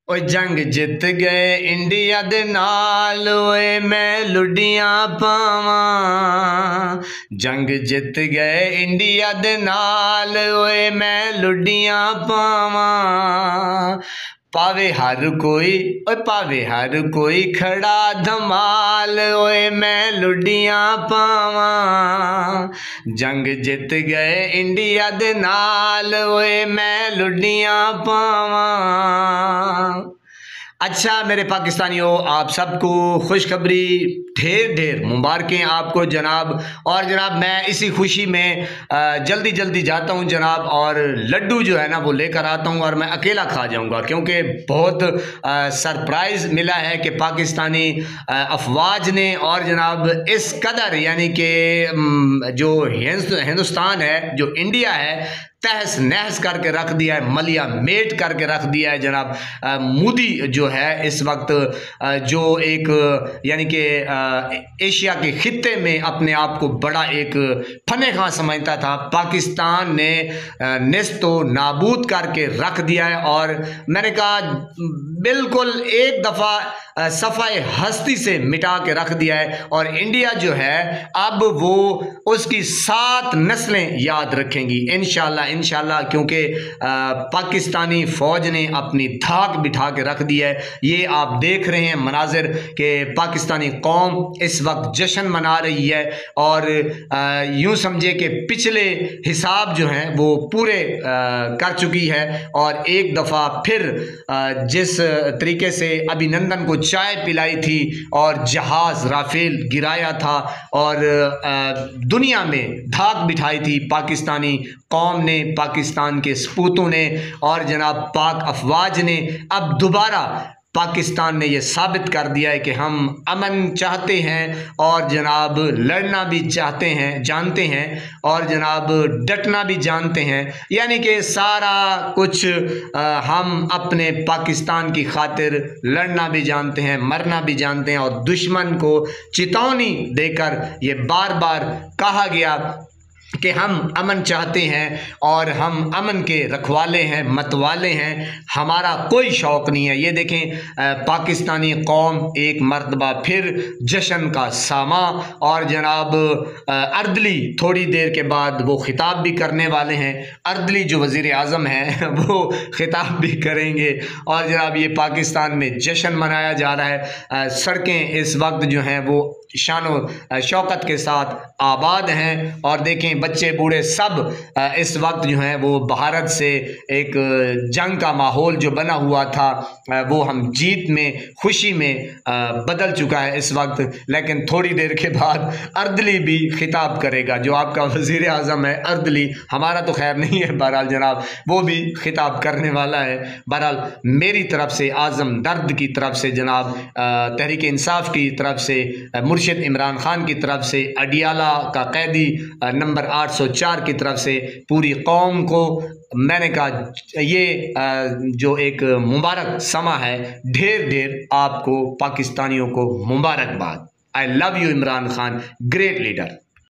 ओ जंग जित गए इंडिया दे नाल, ओए मैं लुडियां पावां। जंग जित गए इंडिया दे नाल, ओए मैं लुडियां पावां। पावे हर कोई, ओए पावे हर कोई खड़ा धमाल, ओए मैं लुडियां पावां। जंग जित गए इंडिया दे नाल, ओए मैं लुडियां पावां। अच्छा मेरे पाकिस्तानियों, आप सबको खुशखबरी, ढेर ढेर मुबारकें आपको जनाब। और जनाब मैं इसी खुशी में जल्दी जल्दी जाता हूं जनाब, और लड्डू जो है ना वो लेकर आता हूं, और मैं अकेला खा जाऊंगा क्योंकि बहुत सरप्राइज़ मिला है कि पाकिस्तानी अफवाज ने, और जनाब इस कदर यानी कि जो हिंदुस्तान है, जो इंडिया है, तहस नहस करके रख दिया है, मलिया मेट करके रख दिया है जनाब। मोदी जो है इस वक्त जो एक यानी कि एशिया के खित्ते में अपने आप को बड़ा एक फने खां समझता था, पाकिस्तान ने नेस्तो नाबूद करके रख दिया है। और मैंने कहा बिल्कुल एक दफ़ा सफ़ाए हस्ती से मिटा के रख दिया है, और इंडिया जो है अब वो उसकी 7 नस्लें याद रखेंगी इंशाल्लाह इंशाल्लाह, क्योंकि पाकिस्तानी फ़ौज ने अपनी धाक बिठा के रख दी है। ये आप देख रहे हैं मनाजिर कि पाकिस्तानी कौम इस वक्त जश्न मना रही है, और यूँ समझे कि पिछले हिसाब जो हैं वो पूरे कर चुकी है। और एक दफ़ा फिर जिस तरीके से अभिनंदन को चाय पिलाई थी और जहाज़ राफेल गिराया था और दुनिया में धाक बिठाई थी पाकिस्तानी कौम ने, पाकिस्तान के सपूतों ने और जनाब पाक अफवाज ने, अब दोबारा पाकिस्तान ने यह साबित कर दिया है कि हम अमन चाहते हैं और जनाब लड़ना भी चाहते हैं, जानते हैं, और जनाब डटना भी जानते हैं। यानी कि सारा कुछ हम अपने पाकिस्तान की खातिर लड़ना भी जानते हैं, मरना भी जानते हैं। और दुश्मन को चेतावनी देकर ये बार बार कहा गया कि हम अमन चाहते हैं और हम अमन के रखवाले हैं, मतवाले हैं, हमारा कोई शौक़ नहीं है। ये देखें पाकिस्तानी कौम एक मर्तबा फिर जश्न का सामा, और जनाब अर्दली थोड़ी देर के बाद वो खिताब भी करने वाले हैं। अर्दली जो वज़ीर आज़म हैं वो खिताब भी करेंगे, और जनाब ये पाकिस्तान में जश्न मनाया जा रहा है। सड़कें इस वक्त जो हैं वो शानो शौकत के साथ आबाद हैं, और देखें बच्चे बूढ़े सब इस वक्त जो हैं वो भारत से एक जंग का माहौल जो बना हुआ था वो हम जीत में, खुशी में बदल चुका है इस वक्त। लेकिन थोड़ी देर के बाद अर्दली भी खिताब करेगा, जो आपका वज़ीर आज़म है अर्दली, हमारा तो खैर नहीं है, बहरहाल जनाब वो भी खिताब करने वाला है। बहरहाल मेरी तरफ से, आज़म दर्द की तरफ से, जनाब तहरीक इंसाफ की तरफ से, मुर्शिद इमरान खान की तरफ से, अडियाला का कैदी नंबर 804 की तरफ से पूरी कौम को मैंने कहा ये जो एक मुबारक समा है, ढेर ढेर आपको पाकिस्तानियों को मुबारकबाद। I love you Imran Khan, great leader.